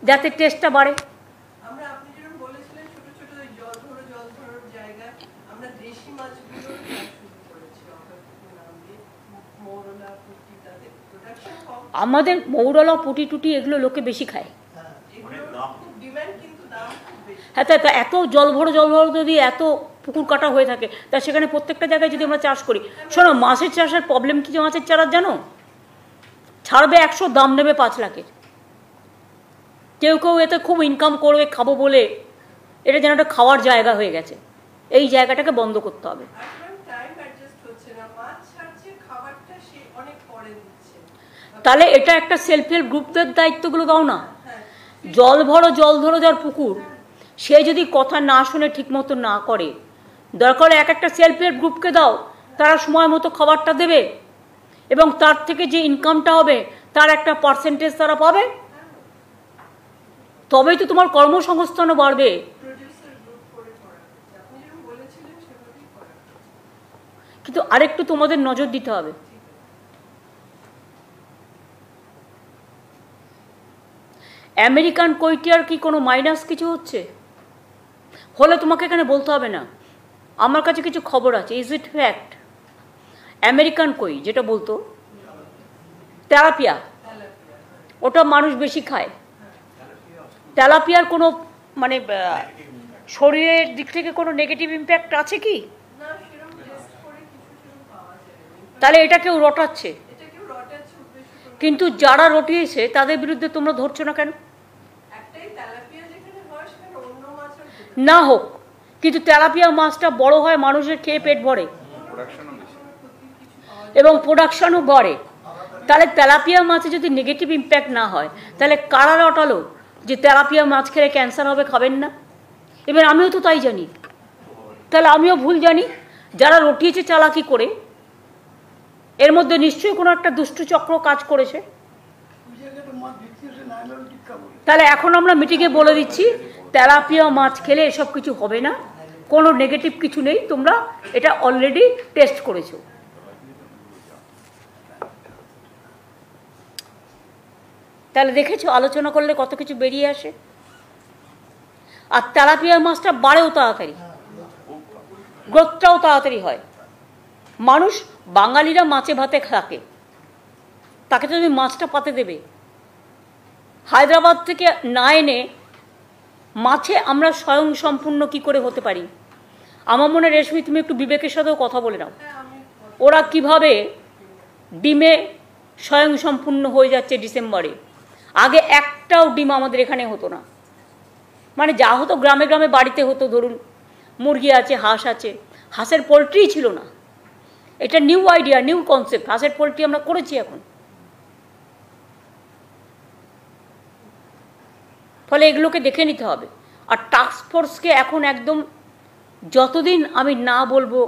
যাতে টেস্টটা বাড়ে। আমরা আপনি যেরকম বলেছিলেন ছোট ছোট ওই জল ধরোর জায়গায় আমরা দেশি মাছগুলো চাষ শুরু করেছি, নাম দিয়ে মৌরলা, পুঁটি, তাদের প্রোডাকশন কম, আমাদের মৌরলা, পুঁটি টুটি এগুলো লোকে বেশি খায়। এগুলোর খুব ডিমান্ড, কিন্তু দাম খুব বেশি। হ্যাঁ, তাই এত জল ভরো যদি এত পুকুর কাটা হয়ে থাকে, তা সেখানে প্রত্যেকটা জায়গায় যদি আমরা চাষ করি, শোনো, মাছের চাষের প্রবলেম কি, মাছের চারার জানো, ছাড়বে 100, দাম নেবে 5 লাখের। কেউ এতে খুব ইনকাম করবে খাবো বলে, এটা যেন একটা খাওয়ার জায়গা হয়ে গেছে। এই জায়গাটাকে বন্ধ করতে হবে। তাহলে এটা একটা সেলফ হেল্প গ্রুপদের দায়িত্বগুলো দাও না। জল ধরো যার পুকুর, সে যদি কথা না শুনে ঠিক মতো না করে, দরকার একটা সেলফ হেল্প গ্রুপকে দাও, তারা সময় মতো খাবারটা দেবে এবং তার থেকে যে ইনকামটা হবে তার একটা পার্সেন্টেজ তারা পাবে, তবেই তো তোমার কর্মসংস্থানও বাড়বে। কিন্তু আরেকটু তোমাদের নজর দিতে হবে, আমেরিকান কৈটিয়ার কি কোনো মাইনাস কিছু হচ্ছে হলে তোমাকে এখানে বলতে হবে না, আমার কাছে কিছু খবর আছে। Is it fact? আমেরিকান কই যেটা বলতো তেলাপিয়া, ওটা মানুষ বেশি খায়। তেলাপিয়ার কোনো মানে শরীরের দিক থেকে কোনো নেগেটিভ ইম্প্যাক্ট আছে কি? তাহলে এটা কেউ রটাচ্ছে, কিন্তু যারা রটিয়েছে তাদের বিরুদ্ধে তোমরা ধরছো না কেন? না হোক, কিন্তু তেলাপিয়া মাছটা বড় হয়, মানুষের খেয়ে পেট ভরে এবং প্রোডাকশনও বাড়ে। তাহলে তেলাপিয়া মাছে যদি নেগেটিভ ইম্প্যাক্ট না হয়, তাহলে কারা রটালো যে তেলাপিয়া মাছ খেলে ক্যান্সার হবে, খাবেন না? এবার আমিও তো তাই জানি, তাহলে আমিও ভুল জানি। যারা রটিয়েছে চালাকি করে, এর মধ্যে নিশ্চয়ই কোনো একটা দুষ্টু চক্র কাজ করেছে। তাহলে এখন আমরা মিটিংয়ে বলে দিচ্ছি, তেলাপিয়া মাছ খেলে এসব কিছু হবে না, কোনো নেগেটিভ কিছু নেই, তোমরা এটা অলরেডি টেস্ট করেছো। তাহলে দেখেছো আলোচনা করলে কত কিছু বেরিয়ে আসে। আর তেলাপিয়া মাছটা বাড়েও তাড়াতাড়ি, গ্রোথটাও তাড়াতাড়ি হয়। মানুষ, বাঙালিরা মাছে ভাতে থাকে, তাকে তো তুমি মাছটা পাতে দেবে। হায়দ্রাবাদ থেকে না এনে মাছে আমরা স্বয়ং সম্পূর্ণ কি করে হতে পারি? আমার মনে রেশমি, তুমি একটু বিবেকের সাথেও কথা বলে নাও, ওরা কিভাবে ডিমে স্বয়ং সম্পূর্ণ হয়ে যাচ্ছে ডিসেম্বরে। আগে একটাও ডিম আমাদের এখানে হতো না, মানে যা হতো গ্রামে গ্রামে বাড়িতে হতো, ধরুন মুরগি আছে, হাঁস আছে, হাঁসের পোলট্রি ছিল না। এটা নিউ আইডিয়া, নিউ কনসেপ্ট, হাঁসের পোলট্রি আমরা করেছি এখন। ফলে এগুলোকে দেখে নিতে হবে। আর টাস্ক ফোর্সকে এখন একদম, যতদিন আমি না বলবো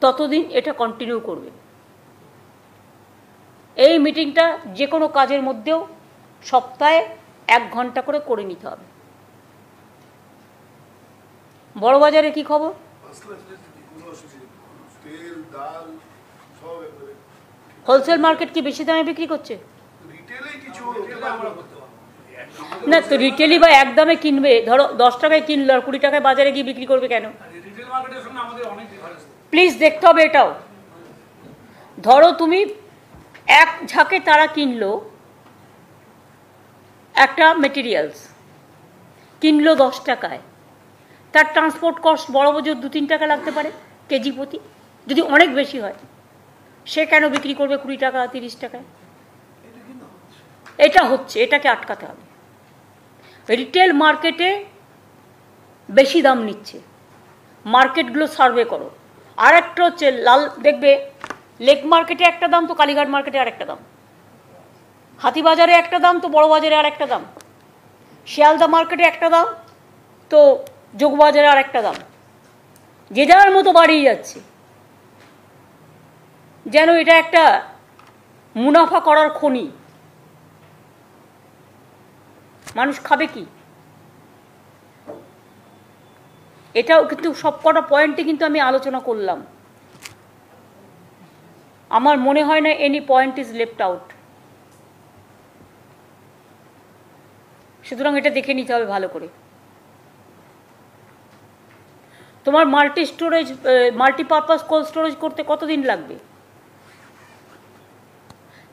ততদিন এটা কন্টিনিউ করবে। এই মিটিংটা যে কোনো কাজের মধ্যেও সপ্তাহে 1 ঘন্টা করে নিতে হবে। বড়বাজারে কি খবর? হোলসেল মার্কেট কি বেশি দামে বিক্রি করছে? রিটেলে কিছু আমরা করতে পারবো। না, তো রিটেলই বা এক দামে কিনবে, ধরো 10 টাকায় কিনলো আর 20 টাকায় বাজারে গিয়ে বিক্রি করবে কেন? রিটেল মার্কেটের সঙ্গে আমাদের অনেক ডিফারেন্স। প্লিজ দেখতে হবে এটাও। ধরো তুমি এক ঝাঁকে তারা কিনলো একটা মেটেরিয়ালস, কিনলো 10 টাকায়, তার ট্রান্সপোর্ট কস্ট বড় বজোর 2-3 টাকা লাগতে পারে কেজি প্রতি, যদি অনেক বেশি হয়। সে কেন বিক্রি করবে 20 টাকা 30 টাকায়? এটা হচ্ছে, এটাকে আটকাতে হবে। রিটেল মার্কেটে বেশি দাম নিচ্ছে, মার্কেটগুলো সার্ভে করো। আর একটা হচ্ছে লাল, দেখবে লেক মার্কেটে একটা দাম তো কালীঘাট মার্কেটে আর একটা দাম, হাতিবাজারে একটা দাম তো বড় বাজারে আর একটা দাম, শিয়ালদা মার্কেটে একটা দাম তো যোগবাজারে আর একটা দাম, যে যার মতো বাড়িয়ে যাচ্ছে। যেন এটা একটা মুনাফা করার খনি। মানুষ খাবে কি? এটাও কিন্তু সবকটা পয়েন্টে কিন্তু আমি আলোচনা করলাম। আমার মনে হয় না any point is left out. সুতরাং এটা দেখে নিতে হবে ভালো করে। তোমার মাল্টিপারপাস কোল্ড স্টোরেজ করতে কতদিন লাগবে?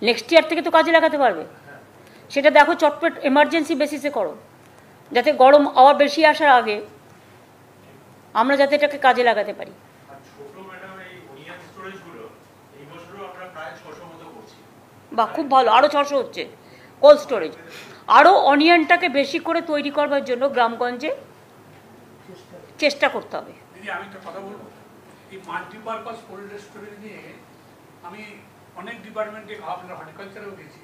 নেক্সট ইয়ার থেকে তো কাজে লাগাতে পারবে। সেটা দেখো চটপট এমার্জেন্সি বেসিসে করো, যাতে গরম আবার বেশি আসার আগে আমরা যাতে এটাকে কাজে লাগাতে পারি। বাহ, খুব ভালো, আরও 600 হচ্ছে কোল্ড স্টোরেজ। আরও অনিয়নটাকে বেশি করে তৈরি করবার জন্য গ্রামগঞ্জে চেষ্টা করতে হবে। দিদি আমি একটা কথা বলবো, এই মাল্টিপারপাস কোল্ড স্টোরেজ নিয়ে আমি অনেক ডিপার্টমেন্টে, আপনার হর্টিকালচারেও গেছি,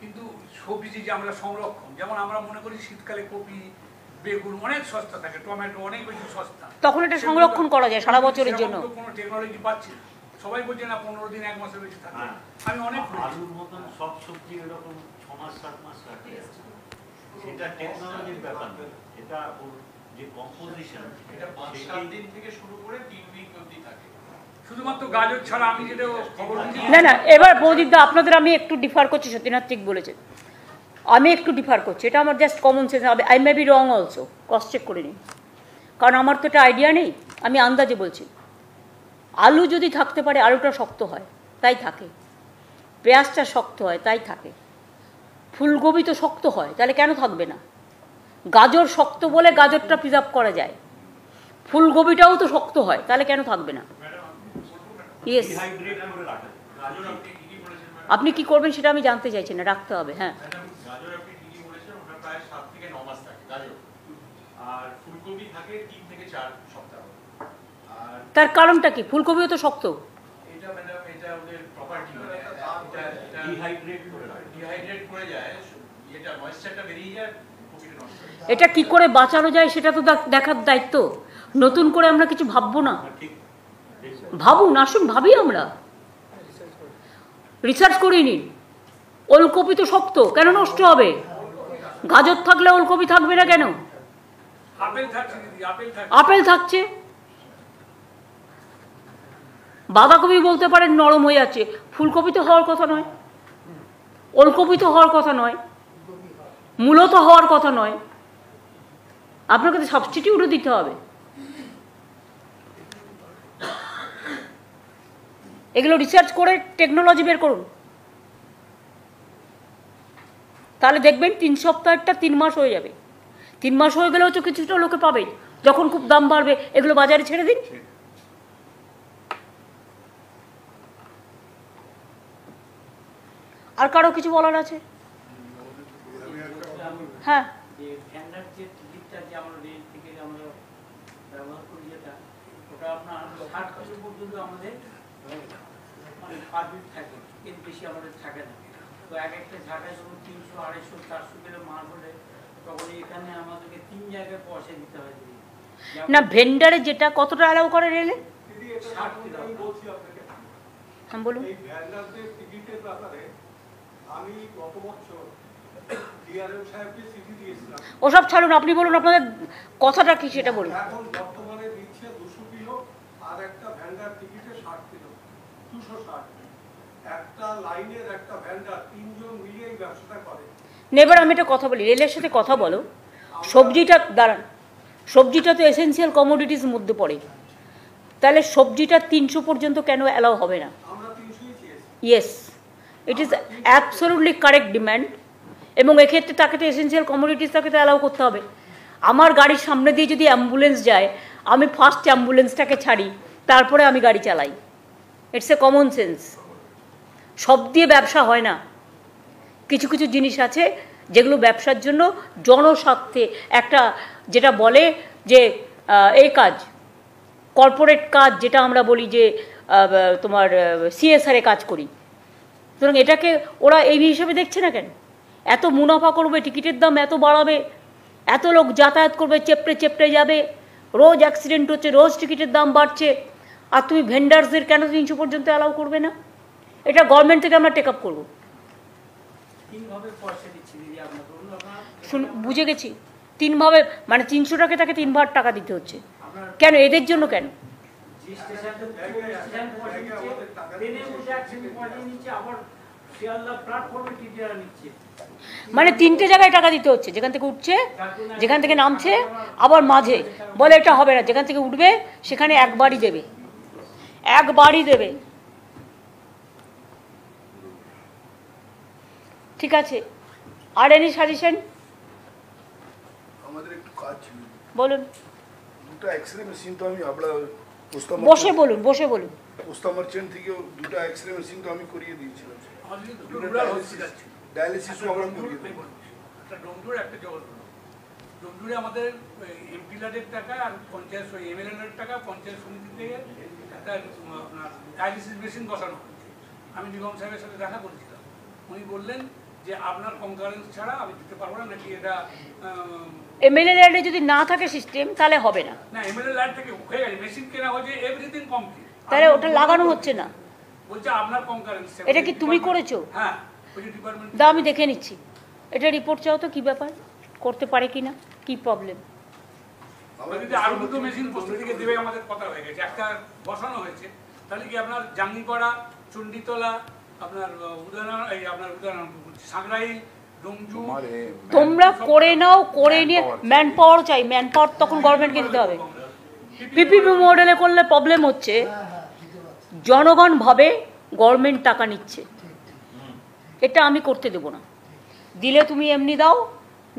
কিন্তু সবজি যে আমরা সংরক্ষণ, যেমন আমরা মনে করি শীতকালে কপি বেগুন অনেক সস্তা থাকে, টমেটো অনেক বেশি সস্তা, তখন এটা সংরক্ষণ করা যায় সারা বছরের জন্য। কোনো টেকনোলজি পাচ্ছি না, সবাই বলছে না 15 দিন 1 মাসের বেশি থাকে। আমি অনেক আলুর মতন সব সবজি এরকম 6 মাস 7 মাস থাকে, সেটা টেকনোলজির ব্যাপার না, এটা ওর যে কম্পোজিশন এটা 5-7 দিন থেকে শুরু করে 3 উইক অবধি থাকে। শুধুমাত্র গাজর ছাড়া আমি যেটা খবর না না, এবার প্রদীপদা আপনাদের আমি একটু ডিফার করছি, সত্যিনাথ ঠিক বলেছেন, আমি একটু ডিফার করছি, এটা আমার just common sense. I may be wrong also, cross check করে নিন, কারণ আমার তো এটা আইডিয়া নেই, আমি আন্দাজে বলছি। আলু যদি থাকতে পারে, আলুটা শক্ত হয় তাই থাকে, পেঁয়াজটা শক্ত হয় তাই থাকে, ফুলকপি তো শক্ত হয়, তাহলে কেন থাকবে না? গাজর শক্ত বলে গাজরটা প্রিজার্ভ করা যায়, ফুলকপিটাও তো শক্ত হয়, তাহলে কেন থাকবে না? ইয়েস, ডিহাইড্রেট করে রাখা যায়। গাজর আপনি ঠিকই বলেছেন ম্যাডাম। আপনি কি করবেন সেটা আমি জানতে চাইছি না, রাখতে হবে। হ্যাঁ, গাজর আপনি ঠিকই বলেছেন, ওটা প্রায় 7 থেকে 9 মাস থাকে গাজর। আর ফুলকপি থাকে 3 থেকে 4 সপ্তাহ। আর তার কারণটা কি? ফুলকপিও তো শক্ত। এটা ম্যাডাম, এটা ওদের প্রপার্টি, মানে এটা ডিহাইড্রেট করে রাখা যায়। ডিহাইড্রেট করে যায়, এটা ময়েশ্চারটা বেরিয়ে যায়, কপিটা নষ্ট হয়ে যায়। এটা কি করে বাঁচানো যায় সেটা তো দেখার দায়িত্ব। নতুন করে আমরা কিছু ভাববো না, ঠিক ভাবুন, আসুন ভাবি, আমরা রিসার্চ করে নিন। ওলকপি তো শক্ত, কেন নষ্ট হবে? গাজর থাকলে ওলকপি থাকবে না কেন? আপেল থাকছে দিদি, আপেল থাকছে। আপেল থাকছে, বাঁধাকপি বলতে পারেন নরম হয়ে যাচ্ছে, ফুলকপি তো হওয়ার কথা নয়, ওলকপি তো হওয়ার কথা নয়, মূলো তো হওয়ার কথা নয়, আপনাকে তো সাবস্টিটিউটও দিতে হবে। এগুলো রিসার্চ করে টেকনোলজি বের করুন, তাহলে দেখবেন 3 সপ্তাহেরটা 3 মাস হয়ে যাবে। 3 মাস হয়ে গেলেও তো কিছুটা লোকে পাবে, যখন খুব দাম বাড়বে এগুলো বাজারে ছেড়ে দিন। আর কারো কিছু বলার আছে? হ্যাঁ, যে ভ্যান্ডার যে টিকিটটা যে আমরা রেল থেকে আমরা ব্যবহার করি, যেটা ওটা আপনার 60 কিলো পর্যন্ত আমাদের মানে পারমিট থাকে, এর বেশি আমাদের থাকে না। তো এক একটা ঝাঁকায় যখন 300, 250, 400 কিলো মাল হলে তখন এখানে আমাদেরকে 3 জায়গায় পয়সা দিতে হয়। না ভেন্ডারে যেটা কতটা অ্যালাউ করে রেলে? দিদি, এটা আমি বলছি আপনাকে। হ্যাঁ বলুন। এই ভ্যান্ডারদের টিকিটের ব্যাপারে আমি গত বছর ডিআরএম সাহেবকে চিঠি দিয়েছিলাম। ওসব ছাড়ুন, আপনি বলুন আপনাদের কথাটা কি সেটা বলুন। এখন বর্তমানে দিচ্ছে 200 কিলো, আর একটা ভ্যান্ডার টিকিটে 60 কিলো, 260। একটা লাইনের একটা ভ্যান্ডার 3 জন মিলিয়ে এই ব্যবসাটা করে। নেবার আমি একটা কথা বলি, রেলের সাথে কথা বলো, সবজিটা দাঁড়ান, সবজিটা তো এসেন্সিয়াল কমোডিটিস মধ্যে পড়ে, তাহলে সবজিটা 300 পর্যন্ত কেন অ্যালাউ হবে না? আমরা 300ই চেয়েছি। Yes, it is absolutely correct demand, এবং এক্ষেত্রে তাকে তো এসেন্সিয়াল কমোডিটিস তাকে তো অ্যালাউ করতে হবে। আমার গাড়ির সামনে দিয়ে যদি অ্যাম্বুলেন্স যায়, আমি ফার্স্ট অ্যাম্বুলেন্সটাকে ছাড়ি, তারপরে আমি গাড়ি চালাই। It's a common sense. সব দিয়ে ব্যবসা হয় না, কিছু কিছু জিনিস আছে যেগুলো ব্যবসার জন্য জনস্বার্থে একটা, যেটা বলে যে এই কাজ, কর্পোরেট কাজ, যেটা আমরা বলি যে তোমার সিএসআরে কাজ করি, সুতরাং এটাকে ওরা এই হিসেবে দেখছে না কেন? এত মুনাফা করবে, টিকিটের দাম এত বাড়াবে, এত লোক যাতায়াত করবে, চেপড়ে চেপড়ে যাবে, রোজ অ্যাক্সিডেন্ট হচ্ছে, রোজ টিকিটের দাম বাড়ছে, আর তুমি ভেন্ডার্সদের কেন 300 পর্যন্ত অ্যালাউ করবে না? এটা গভর্নমেন্ট থেকে আমরা টেক আপ করবো। তিনভাবে পয়সা দিচ্ছি দিদি, আপনার ধরুন শুন, বুঝে গেছি, 3 ভাবে, মানে 300 টাকা তাকে 3 বার টাকা দিতে হচ্ছে। কেন? এদের জন্য কেন? যে স্টেশনটা স্টেশন পয়সা নিচ্ছে, ট্রেনের মধ্যে একসঙ্গে পয়সা নিচ্ছে, আবার শিয়ালদা প্ল্যাটফর্মে টিটিআর নিচ্ছে। মানে 3টে জায়গায় টাকা দিতে হচ্ছে, যেখান থেকে উঠছে, যেখান থেকে নামছে, আবার মাঝে বলে এটা হবে না, যেখান থেকে উঠবে সেখানে একবারই দেবে, একবারই দেবে। ঠিক আছে, আর এনি সাজেশন? আমাদের একটু কাজ ছিল, বলুন, দুটো এক্সরে মেশিন তো আমি আমরা বসে বলুন, বসে বলুন। পোস্তা মার্চেন্ট থেকেও দুটো এক্সরে মেশিন তো আমি করিয়ে দিয়েছিলাম। আমাদের কিন্তু দুটো রুরাল হসপিটাল ছিল, ডায়ালিসিসও আমরা করিয়ে দিই। একটা ডোমজুড়, একটা জগৎপুর। ডোমজুড়ে আমাদের এমপি ল্যাডের টাকা আর পঞ্চায়েত এমএলএর টাকা, পঞ্চায়েত সমিতি থেকে একটা আপনার ডায়ালিসিস মেশিন বসানো হয়েছে। আমি নিগম সাহেবের সাথে দেখা করেছিলাম, উনি বললেন যে আপনার কনকারেন্স ছাড়া আমি দিতে পারবো না, নাকি এটা এমএলএ ল্যান্ডে যদি না থাকে সিস্টেম তাহলে হবে না। না, এমএলএ ল্যান্ড থেকে হয়ে গেছে, মেশিন কেনা হয়েছে, এভরিথিং কমপ্লিট, তাহলে ওটা লাগানো হচ্ছে না। বলছে আপনার কনকারেন্স। এটা কি তুমি করেছো? হ্যাঁ, ওই ডিপার্টমেন্ট। দা আমি দেখে নিচ্ছি, এটা রিপোর্ট চাও তো, কি ব্যাপার, করতে পারে কি না, কি প্রবলেম। যদি আরো দুটো মেশিন পোস্ট থেকে দেবে, আমাদের কথা হয়ে গেছে, একটা বসানো হয়েছে, তাহলে কি আপনার জাঙ্গিপাড়া, চণ্ডীতলা, আপনার উদয়নারায়ণ, এই আপনার উদয়নারায়ণ, সাঁকরাইল, ডোমজু, তোমরা করে নাও, করে নিয়ে ম্যান পাওয়ার চাই, ম্যান পাওয়ার তখন গভর্নমেন্টকে দিতে হবে। পিপিপি মডেলে করলে প্রবলেম হচ্ছে, জনগণ ভাবে গভর্নমেন্ট টাকা নিচ্ছে, এটা আমি করতে দেবো না। দিলে তুমি এমনি দাও,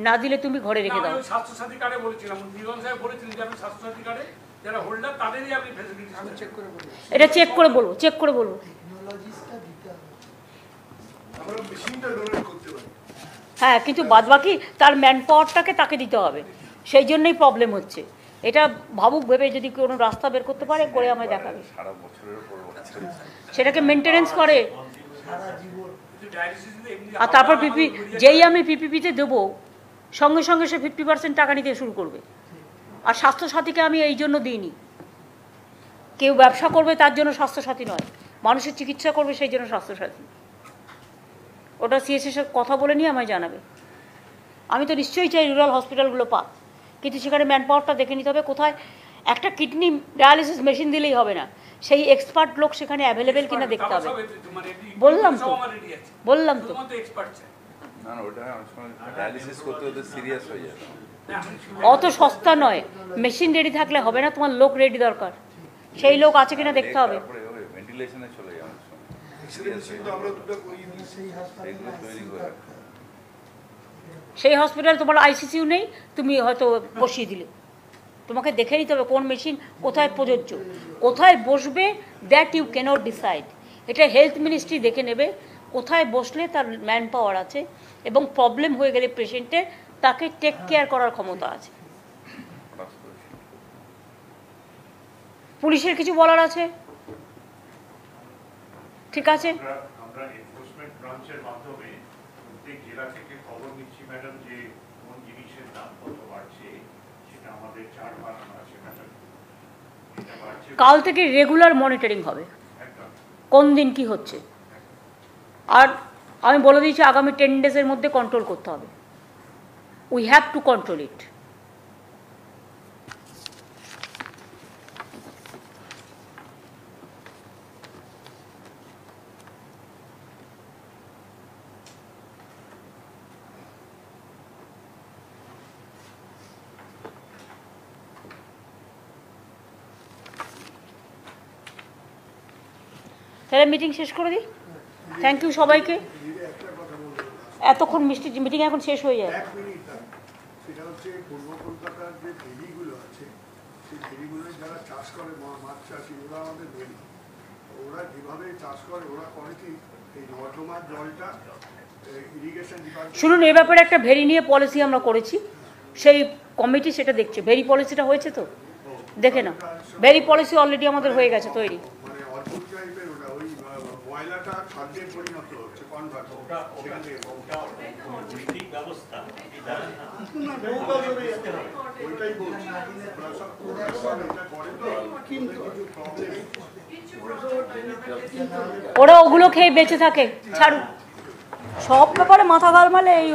না দিলে তুমি ঘরে রেখে দাও। স্বাস্থ্যসাথী কার্ডে বলেছিলাম, নিগম সাহেব বলেছিলেন যে আপনি স্বাস্থ্যসাথী কার্ডে যারা হোল্ডার তাদেরই আপনি ফেসিলিটি চেক করে বলুন। এটা চেক করে বলবো, চেক করে বলবো। আমরা মেশিনটা ডোনেট করতে পারি। হ্যাঁ, কিন্তু বাদবাকি তার ম্যান পাওয়ারটাকে তাকে দিতে হবে, সেই জন্যই প্রবলেম হচ্ছে। এটা ভাবুক ভেবে যদি কোনো রাস্তা বের করতে পারে, করে আমায় দেখাবে। সেটাকে মেনটেনেন্স করে, আর তারপর পিপি, যেই আমি পিপিপিতে দেবো, সঙ্গে সঙ্গে সে 50% টাকা নিতে শুরু করবে। আর স্বাস্থ্যসাথীকে আমি এই জন্য দিইনি, কেউ ব্যবসা করবে তার জন্য স্বাস্থ্যসাথী নয়, মানুষের চিকিৎসা করবে সেই জন্য স্বাস্থ্যসাথী। ওটা সিএসের সাথে কথা বলে নিয়ে আমায় জানাবে। আমি তো নিশ্চয়ই চাই রুরাল হসপিটালগুলো পাক, কিন্তু সেখানে ম্যান পাওয়ারটা দেখে নিতে হবে কোথায়। একটা কিডনি ডায়ালিসিস মেশিন দিলেই হবে না, সেই এক্সপার্ট লোক সেখানে অ্যাভেলেবেল কিনা দেখতে হবে। বললাম তো, বললাম তো। না না, ওটা অনেক সময় ডায়ালিসিস করতে হতে সিরিয়াস হয়ে যায়। অত সস্তা নয়, মেশিন রেডি থাকলে হবে না, তোমার লোক রেডি দরকার, সেই লোক আছে কিনা দেখতে হবে। ভেন্টিলেশনে চলে যায় অনেক সময়। এক্সরে মেশিন তো আমরা দুটো করিয়ে দিই। সেইগুলো তৈরি করে সেই হসপিটাল তোমার আইসিসিউ নেই, তুমি হয়তো বসিয়ে দিলে, তোমাকে দেখে নিতে হবে কোন মেশিন কোথায় প্রযোজ্য, কোথায় বসবে, দ্যাট ইউ ক্যানট ডিসাইড। এটা হেলথ মিনিস্ট্রি দেখে নেবে কোথায় বসলে তার ম্যান পাওয়ার আছে, এবং প্রবলেম হয়ে গেলে পেশেন্টের তাকে টেক কেয়ার করার ক্ষমতা আছে। পুলিশের কিছু বলার আছে? ঠিক আছে, আমরা এনফোর্সমেন্ট ব্রাঞ্চের মাধ্যমে প্রত্যেক জেলা থেকে খবর নিচ্ছি ম্যাডাম, যে কোন জিনিসের দাম কত বাড়ছে, সেটা আমাদের চার্ট বানানো আছে ম্যাডাম। কাল থেকে রেগুলার মনিটরিং হবে, কোন দিন কি হচ্ছে। আর আমি বলে দিয়েছি আগামী 10 ডেজের মধ্যে কন্ট্রোল করতে হবে। We have to control it. তাহলে মিটিং শেষ করে দিই। থ্যাংক ইউ সবাইকে। দিদি, একটা কথা বলবো, এতক্ষণ মিটিং এখন শেষ হয়ে যায়। 1 মিনিট দাও। সেটা হচ্ছে পূর্ব কলকাতার যে ভেলিগুলো আছে, সেই ভেলিগুলোয় যারা চাষ করে মাছ চাষি, ওরা আমাদের ভেলি। ওরা যেভাবে চাষ করে, ওরা করে কি এই নর্দমার জলটা ইরিগেশন ডিপার্টমেন্ট। শুনুন, এ ব্যাপারে একটা ভেরি নিয়ে পলিসি আমরা করেছি, সেই কমিটি সেটা দেখছে। ভেরি পলিসিটা হয়েছে তো, দেখে না। ভেরি পলিসি অলরেডি আমাদের হয়ে গেছে তৈরি। মানে অদ্ভুত টাইপের ওটা, ওই ময়লাটা খাদ্যে পরিণত হচ্ছে, কনভার্ট। ওটা নৈতিক ব্যবস্থা আপনি জানেন না। ওইটাই বলছি, ওরা সব এটা করে তো, কিন্তু কিছু প্রবলেম। ওরা ওগুলো খেয়ে বেঁচে থাকে, ছাড়ুন। সব ব্যাপারে মাথা ঘালমালে এই